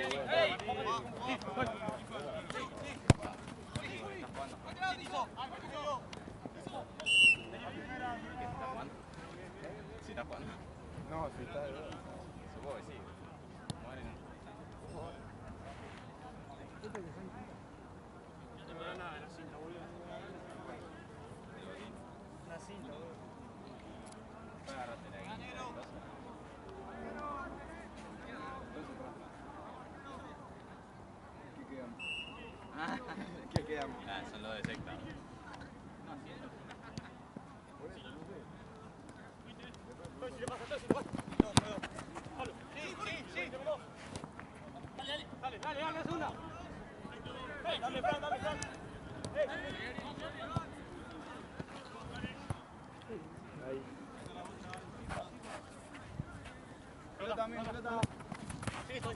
¿Sí está jugando? No, sí está. Supongo que sí. No me da nada la cinta, boludo. La cinta, boludo. Agárrate la guita. ¿Qué quedamos? Ah, son los de secta. Dale, la segunda. Dale, Fran, dale, Fran. Ahí. Pelota, amigo, pelota. Sí, soy.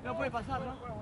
No puede pasar, ¿no?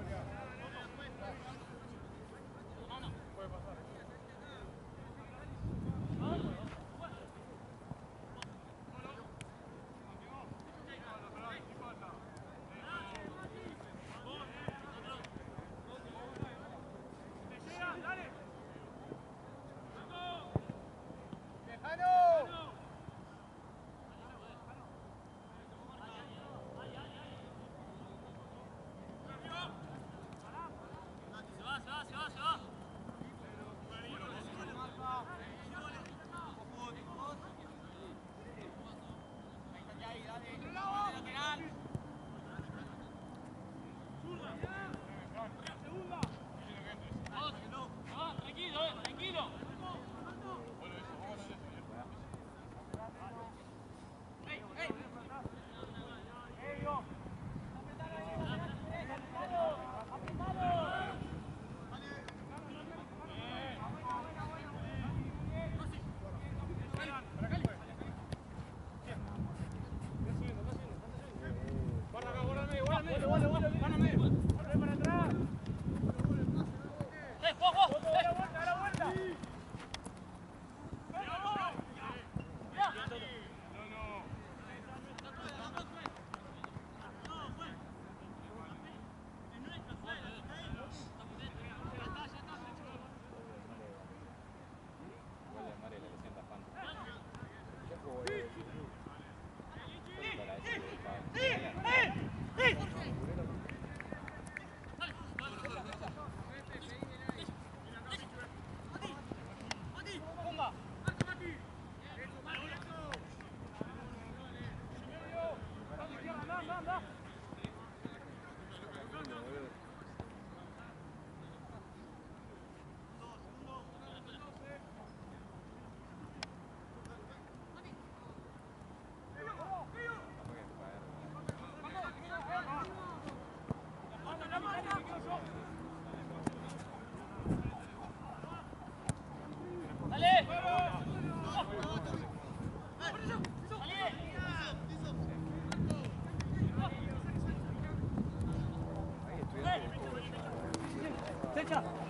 Derecha.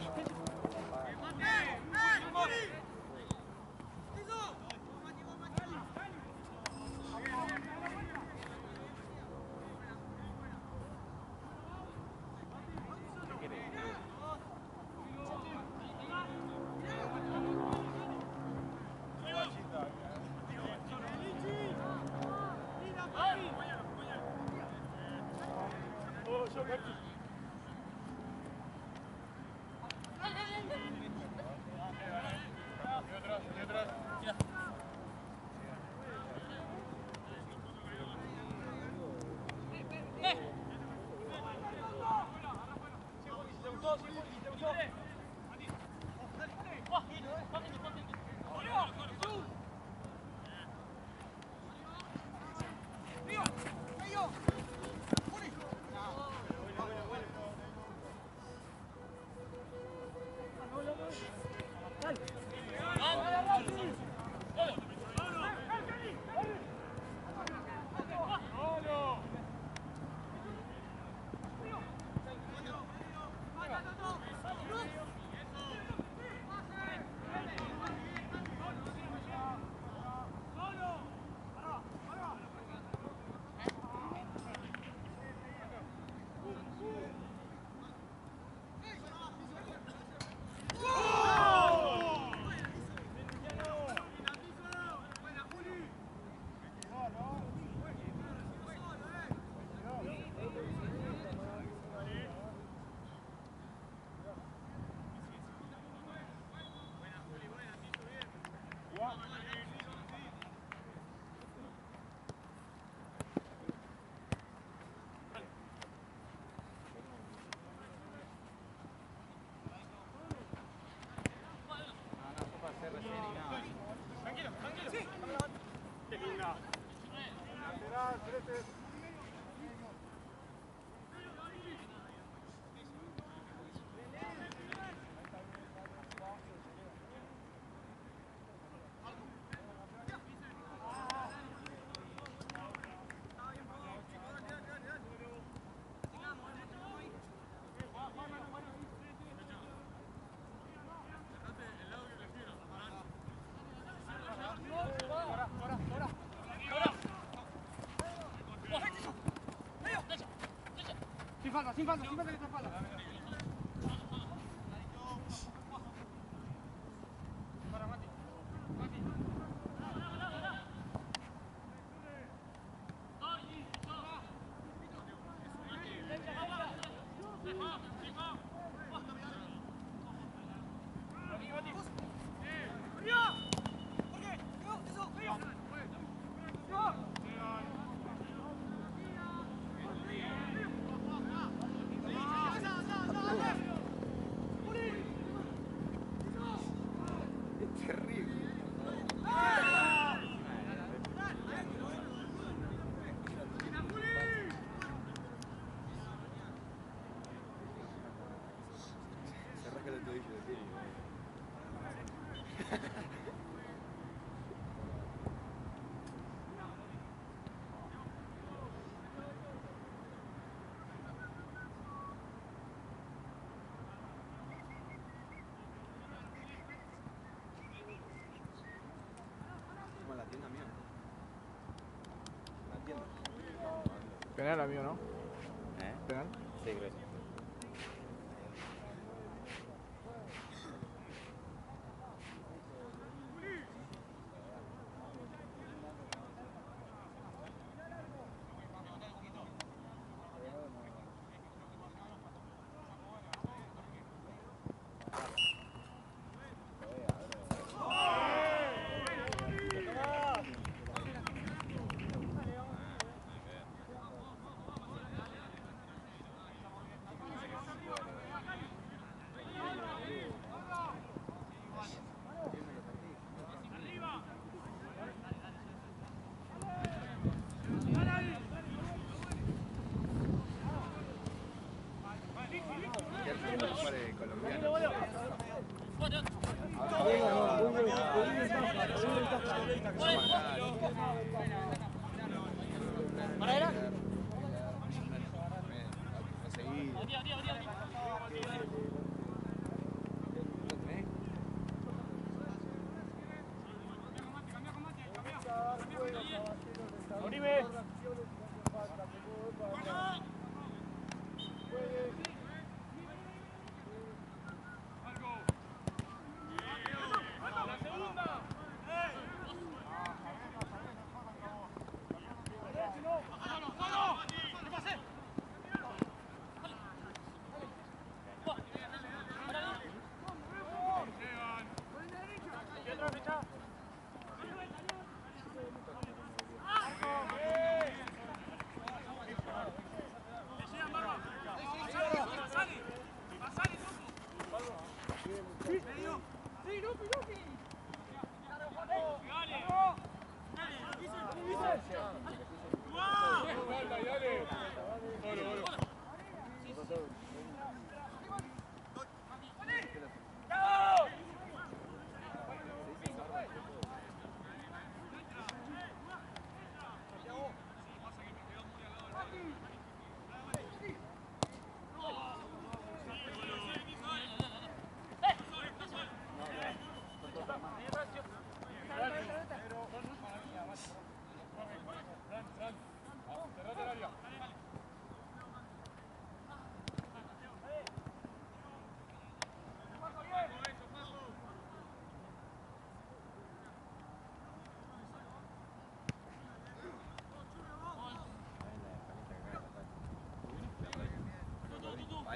Sin falta, que te falta. Para Mati. Penal, amigo, ¿no? ¿Eh? Penal. Sí, creo.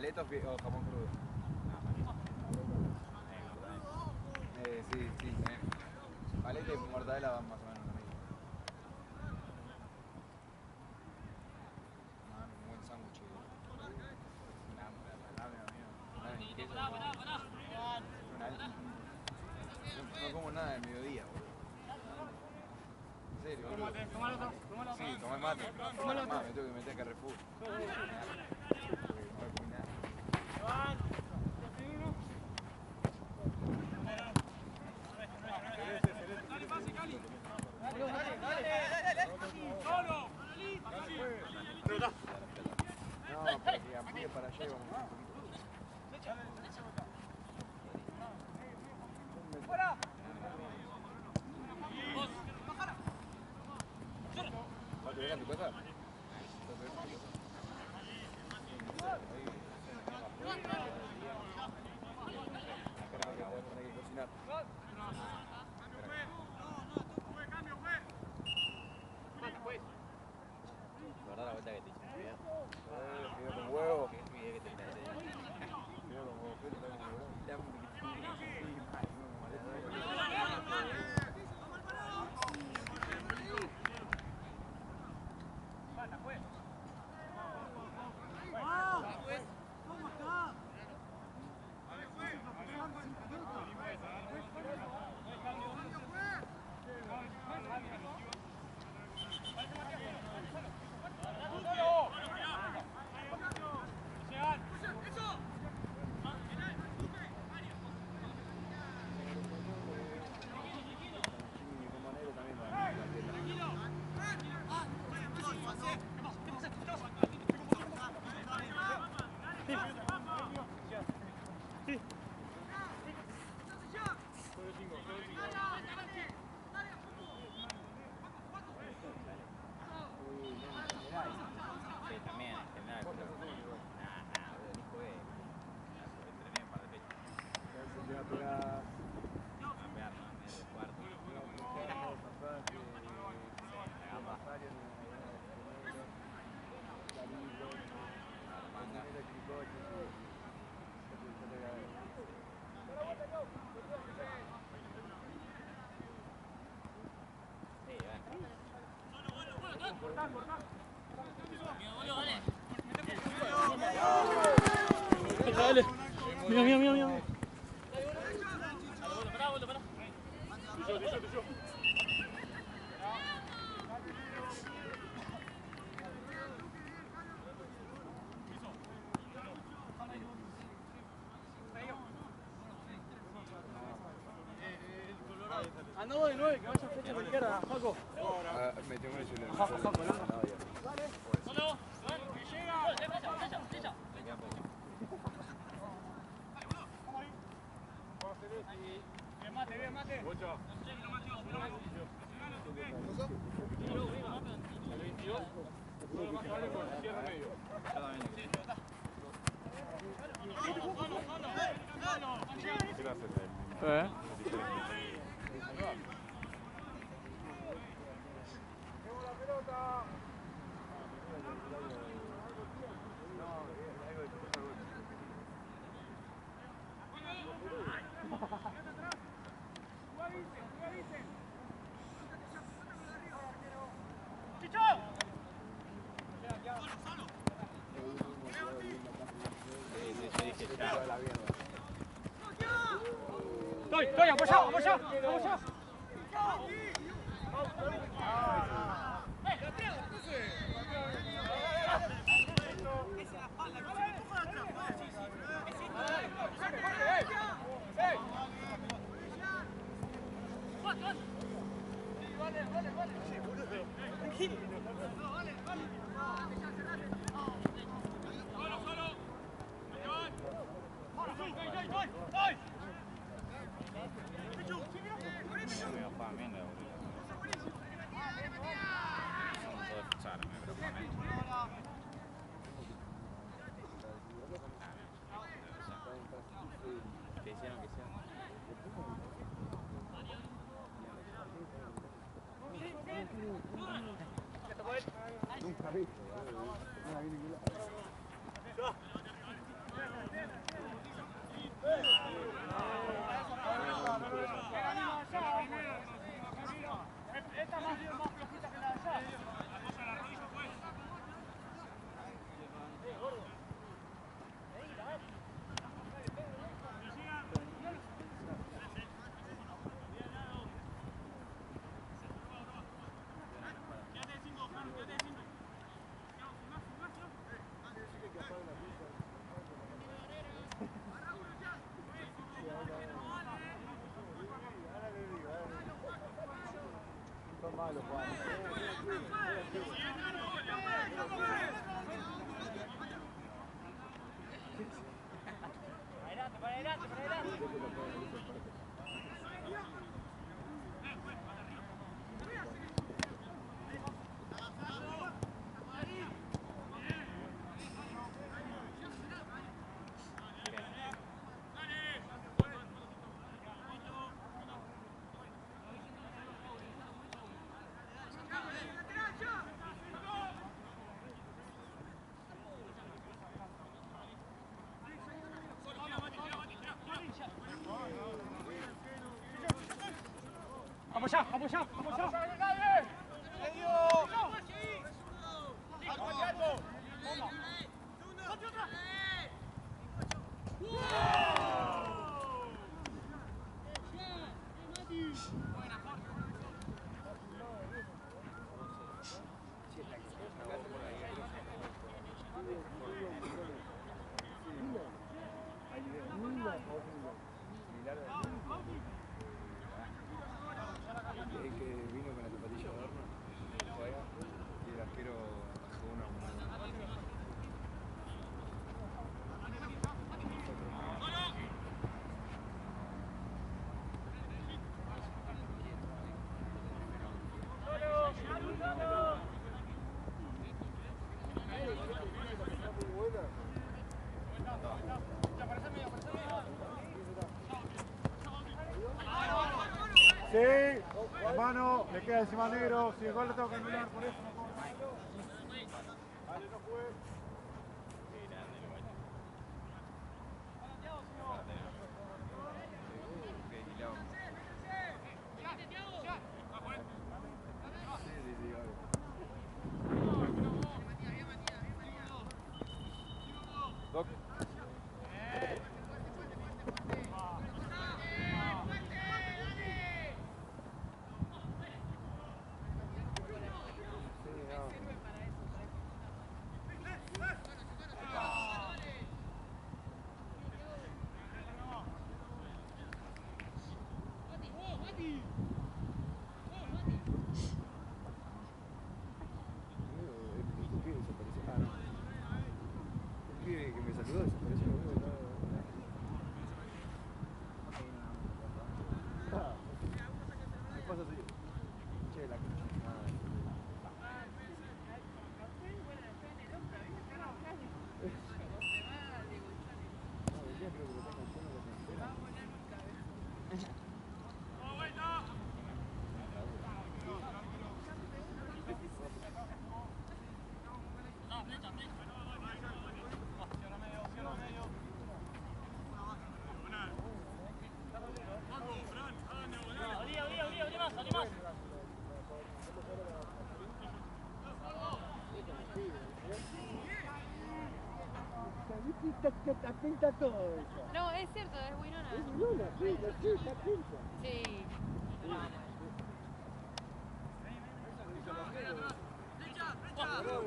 ¿Paleta o jamón crudo? Sí, sí. Paleta y mortadela van más o menos lo mismo. Un buen sándwich. No como nada del mediodía, boludo. En serio, boludo. Sí, tomé mate. Me tengo que meter a Carrefour. No comí nada. No, porque a pie para allá íbamos un poquito. ¡Fuera! ¿Vas a llegar a tu casa? ¿Verdad la vuelta que te hice? Video con huevo. ¿Qué video que te hice? Video con huevo. Sí, también, en general. Nada, boludo, ni jugué. Entrené un par de fechas. Campear, ¿no? En el cuarto. Dale. Mira, mira, mira. Andamos de 9, que vaya flecha a la izquierda, Paco. Me tengo que decirle. Paco, ¿no? Bien, mate. Estoy, apoyado. No me va a bien, boludo. No sé de futsal, me malo, Juan. Para adelante, para adelante. Vamos ya, vamos ya, vamos ya. El que vino con la zapatilla de horno, y el arquero con una. Sí, hermano, le queda encima negro. Si el gol lo tengo que anular, por eso no puedo. Dale, no juegue. Doc. Que me saludó desapareció. ¿Qué pasa así? Che, la Pinta todo eso. No, es cierto, es Winona. Es Winona, sí, está pinta. Sí. La agarraron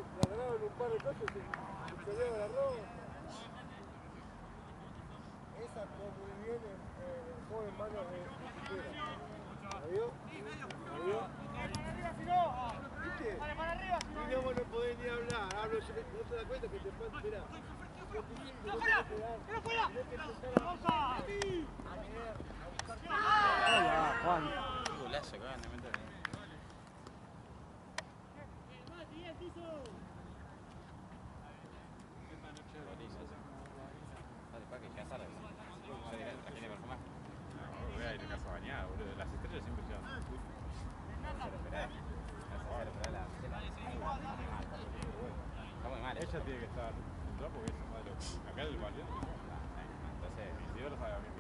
un par de cosas y se peleó el arroz. Esa actuó muy bien en manos de Siquera. ¿La vio? ¿La vio? ¿Viste? Para arriba, si no. Y no vos no podés ni hablar. Hablo, no te das cuenta que te puedes esperar. ¡Tira fuera! ¡Vamos! Hola, Juan. Qué golazo acaban de meter. Las estrellas siempre se van. Está muy mal. Ella tiene que estar dentro porque es malo. Acá el balón. Entonces, si yo lo sabe bien.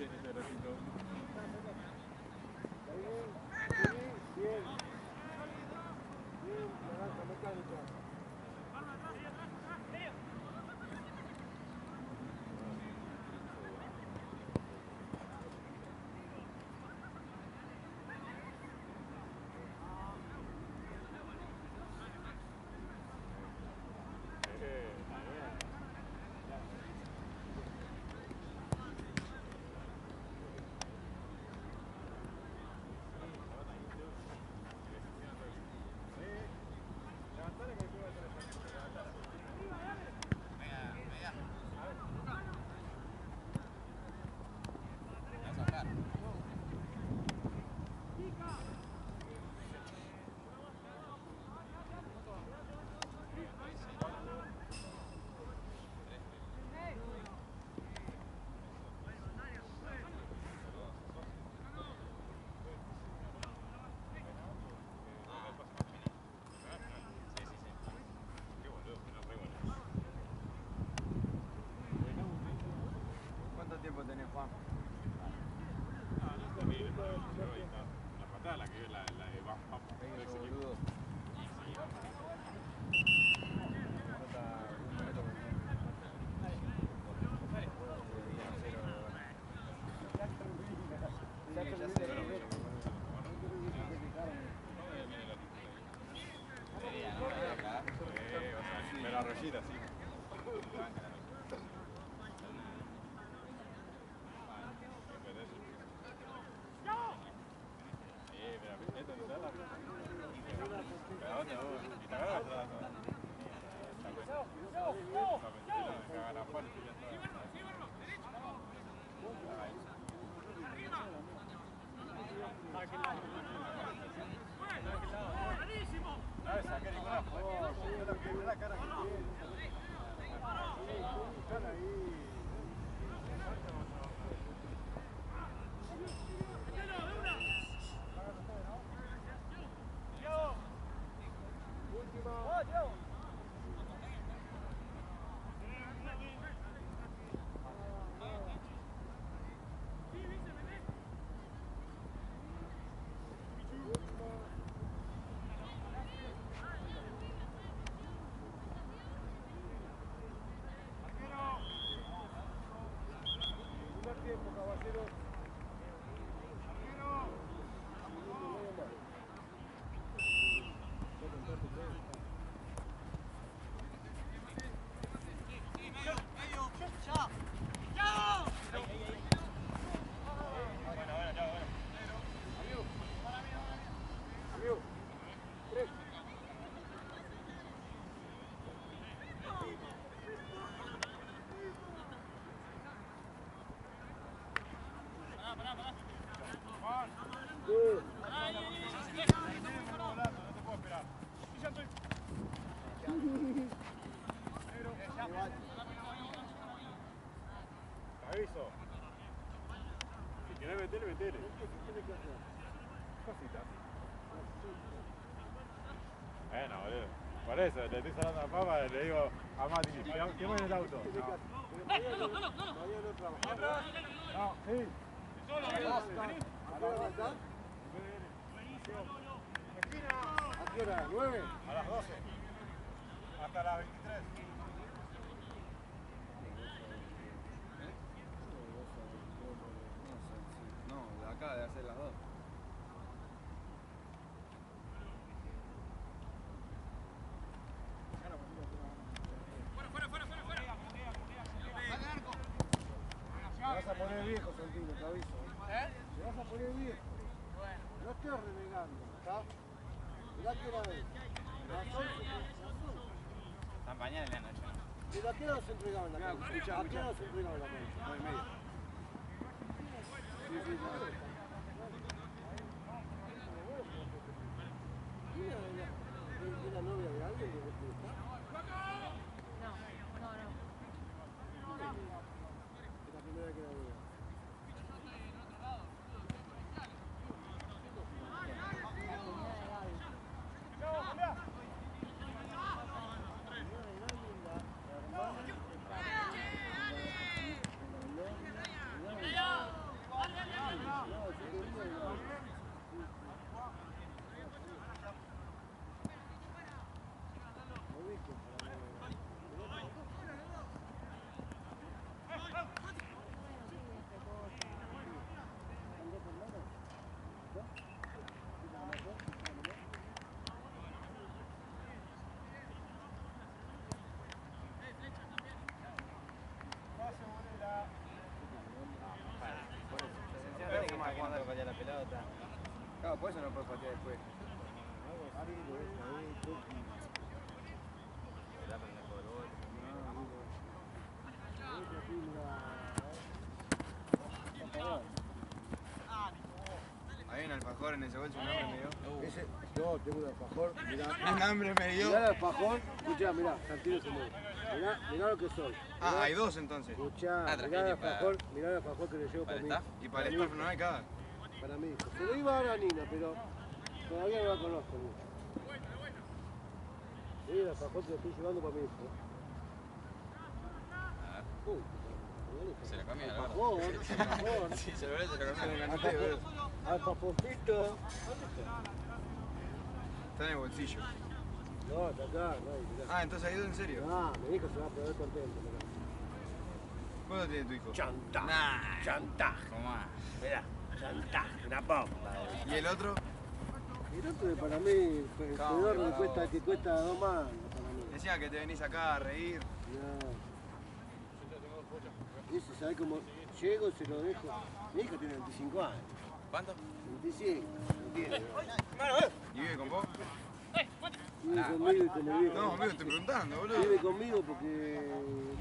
ese ratito. Bien. Bien, naranja mecánica. ¿Cuánto tiempo tenés, Juan? La patada la que la de vamos. Eso, boludo. Pero arrollita, sí. Aviso. Si querés metele, metele. Cositas. Bueno, boludo. Por eso, le estoy salando la papa, le digo a Mati, ¿qué mueve el auto? No, sí. ¿A qué hora? ¿9? A las 12. Hasta las 23. No, de acá, de hacer las dos. Te vas a poner viejo, Santino, te aviso. Te vas a poner viejo. No estés renegando, ¿está? Mirá qué hora es. Las 11. Están pañales la noche. ¿Pero a qué hora se entregaba en la cancha? ¿A qué hora se entregaba en la cancha? 9:30. Sí, sí, claro. ¿Era novia de alguien de vos que está? No. Es la primera vez que la veo. cuando patea la pelota. Claro, por eso no puedes patear después. Hay un alfajor en ese bolso, un hambre me dio. Ese, no, tengo un alfajor, mirá. Un hambre me dio. Mirá el alfajor, escuchá, mirá, Santino se mueve. Mirá lo que soy. Ah, hay dos entonces. Escuchá, Ah, mirá el trajiste alfajor que le llevo para mí. Y para el staff no hay cada. Para mí. Se lo iba a dar a Nina, pero todavía no la conozco. Sí, el alfajor que lo estoy llevando para mi hijo. Se lo comió, Alfajor, alfajor. Sí, se lo comió. Alfajorcito. Está en el bolsillo. No, está acá, no, mirá. Ah, entonces hay dos en serio. Ah, mi hijo se va a poner contento, mirá. ¿Cuánto tiene tu hijo? Chantaje. Nah. Chantaje. ¿Cómo es? Mirá, chantaje, una bomba. ¿Y el otro? El otro para mí, el pedorro que cuesta 2 mangos para mí. Decía que te venís acá a reír. No. Ese, ¿sabes cómo? Llego y se lo dejo. Mi hijo tiene 25 años. ¿Cuánto? 25, no tiene. ¿Y vive con vos? Vive conmigo y con mi vieja. No, amigo, estoy preguntando, boludo. Vive conmigo porque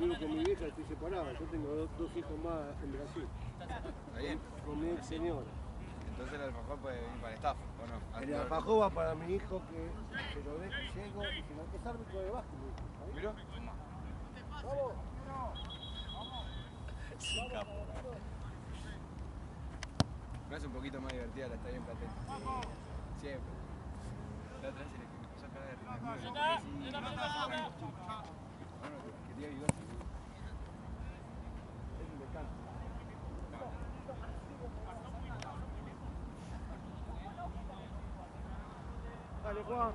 vivo con mi vieja y estoy separado. Yo tengo dos hijos más en Brasil. Está bien. Con mi ex señora. Entonces el alfajor puede venir para el staff, ¿o no? El alfajor va para mi hijo que se lo dejo, llego y se lo que es árbitro de básquet. ¿Miró? ¡Vamos! Me hace un poquito más divertida la estadía en Platense. Siempre. La otra vez se le empezó a caer de risa. Bueno, quería ayudar. Es un descanso. Dale, Juan.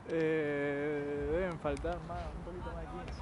Deben faltar más, un poquito más de 15.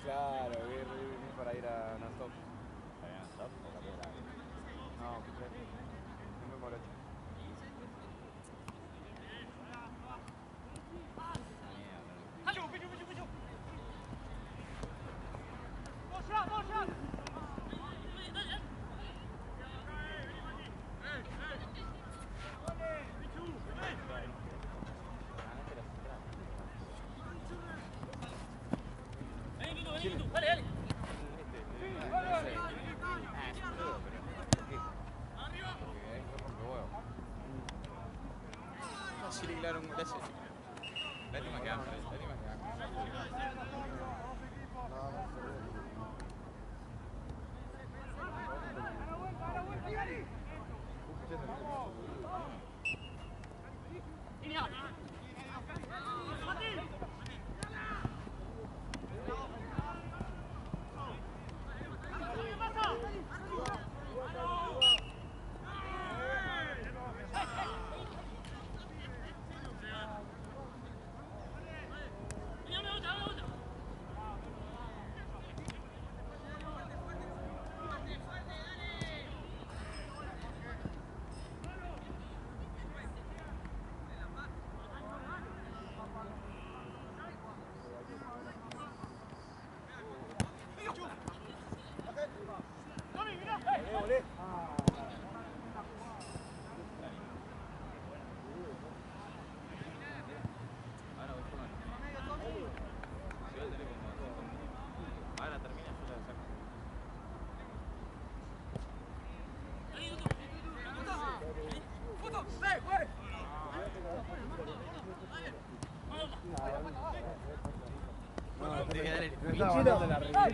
Claro, voy a venir para ir a Non-Stop. ¿Para ir a Non-Stop o para ir a No, ¿qué crees? No me morocho. Dale, dale. Arriba. Chile, claro, un golazo. Lástima que hambre, lástima que hambre.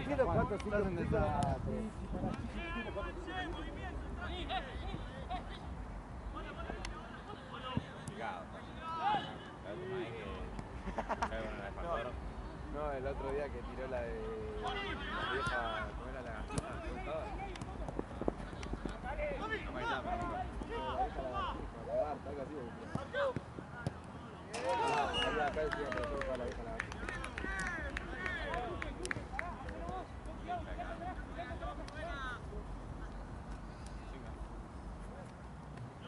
Chino, ¿cuántos hilos en esa? No, el otro día que tiró la de la vieja, ¿cómo era la gatita? ¿Te gustaba? No me gustaba, pero no. Algo así. Acá decía que le para la vieja la gatita.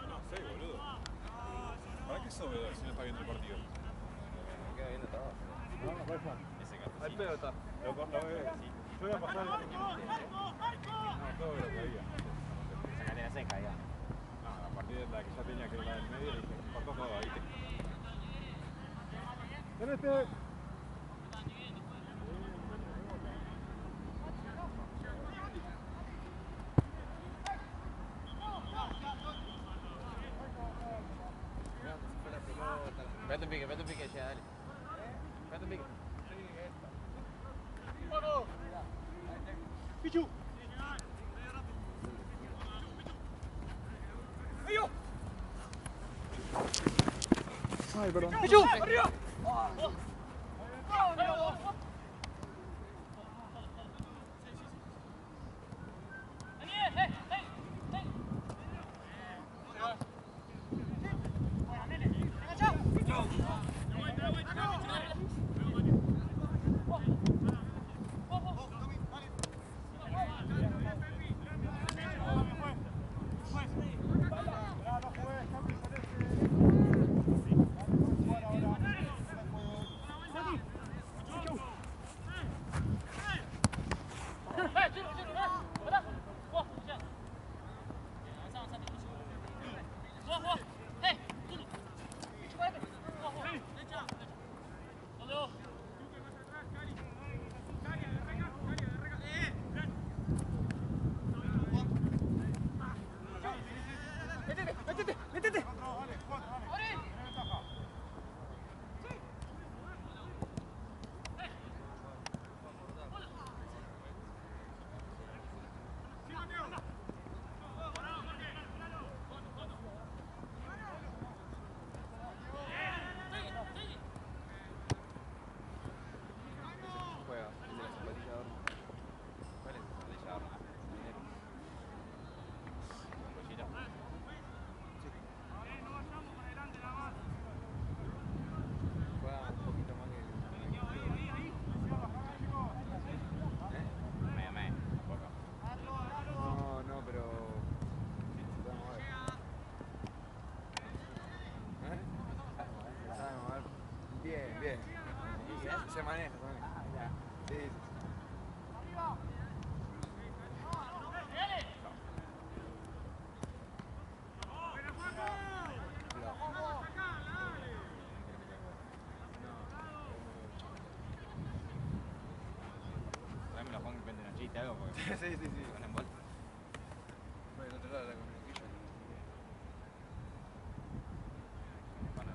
No sé, boludo. ¿Para qué sos veedor si no está viendo el partido? Me queda viendo todo. Ese gato. Al pedo está. Lo veo, sí. Yo voy a pasar. No, todo lo que había. Sacate la seca ya. No, a partir de la que ya tenía que ir la del medio, le dije, cortó todo, ¿viste? ¡Tenete! Pégate un pique, ya, dale. Pégate un pique. ¡Pichu! Ay, perdón. ¡Pichu! ¡Arriba! Se maneja también. Sí, sí. Tráeme la Juan que vende una chiste, algo, porque Sí, sí, sí. van envueltos. Bueno, el otro lado de la comunicación. Van a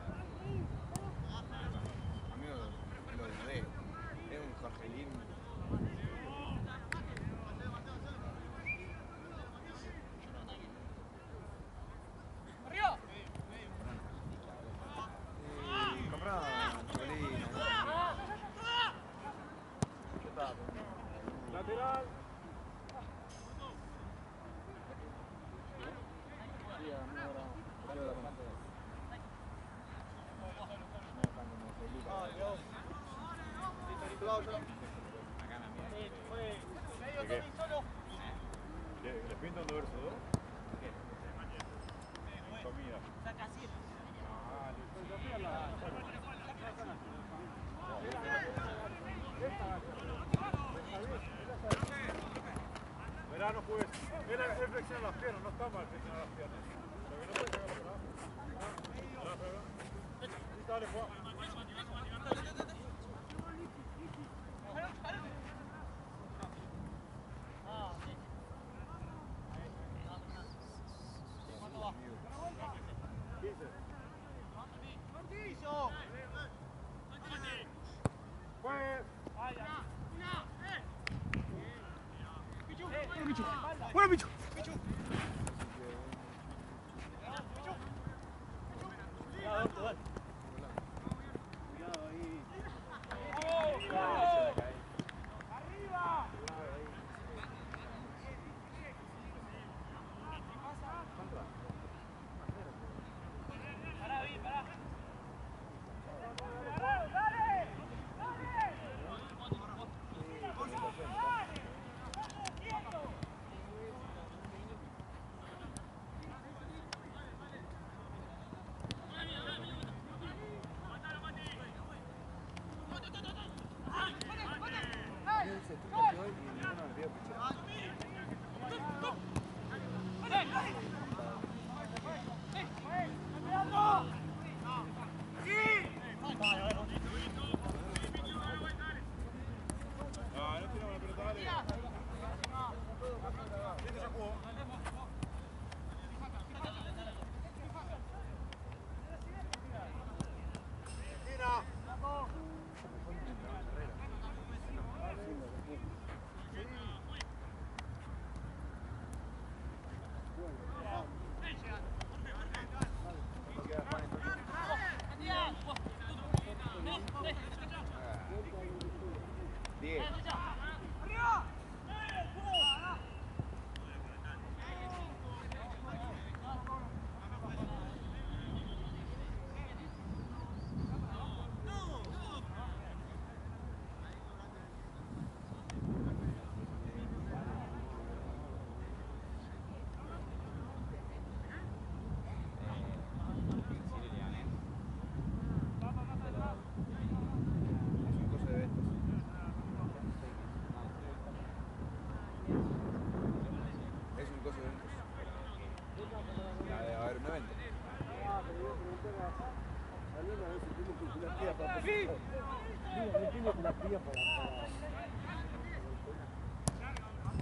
él flexiona las piernas, no está mal flexionar las piernas. Lo que no puede sacarlo para abajo. Dale, Juan. ¡Bueno, bicho!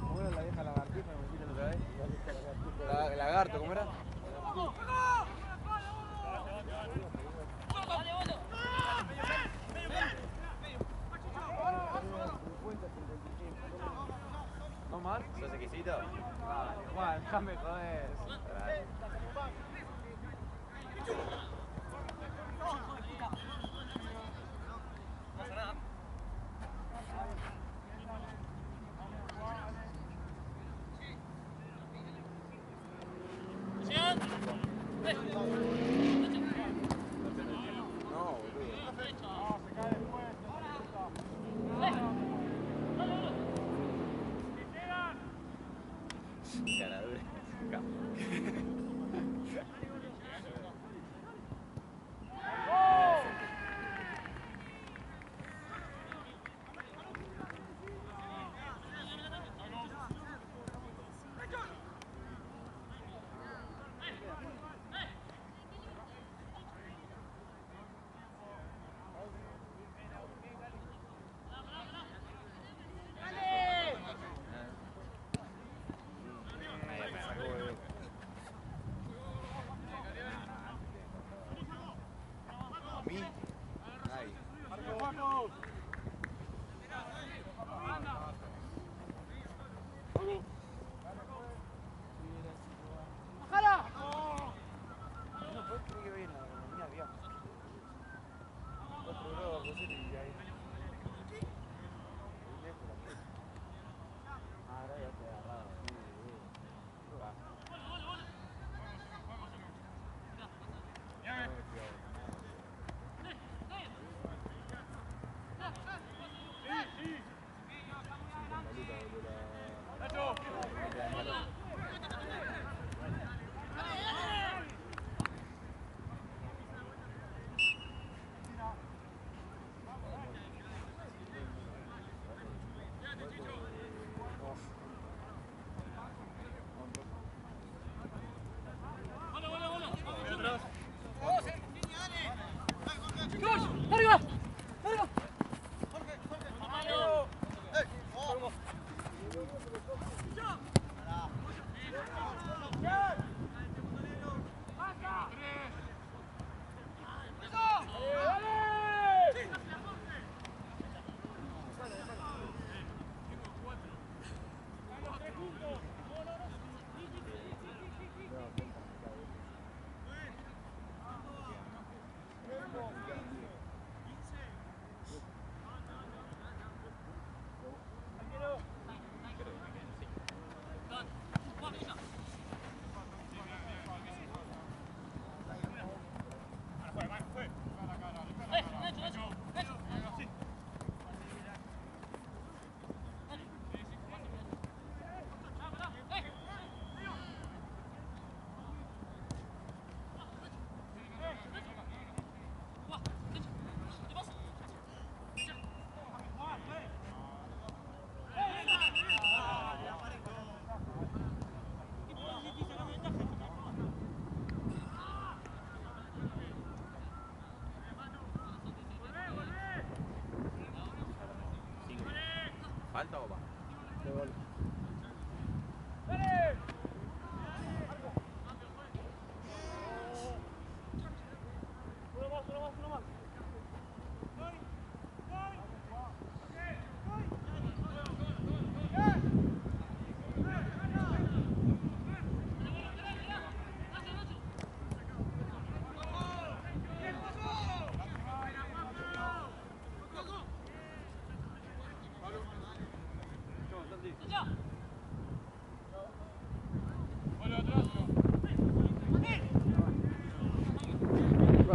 ¿Cómo era la vieja lagartija? ¿Me dijiste la otra vez? Lagarto, ¿cómo era? ¿No más? ¿Sos exquisito? Vale, Juan, déjame joder. No, boludo. Caradura.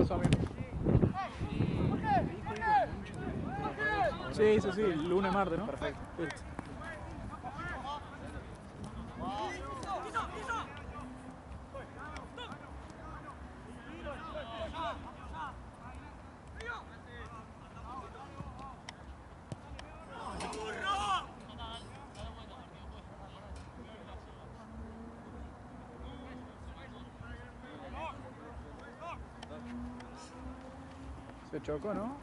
pasó, amigo? Sí, sí, lunes, martes, ¿no? Perfecto. Listo. Se chocó, ¿no?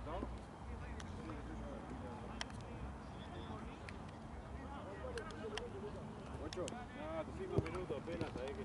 No, 5 minutos apenas, sabés que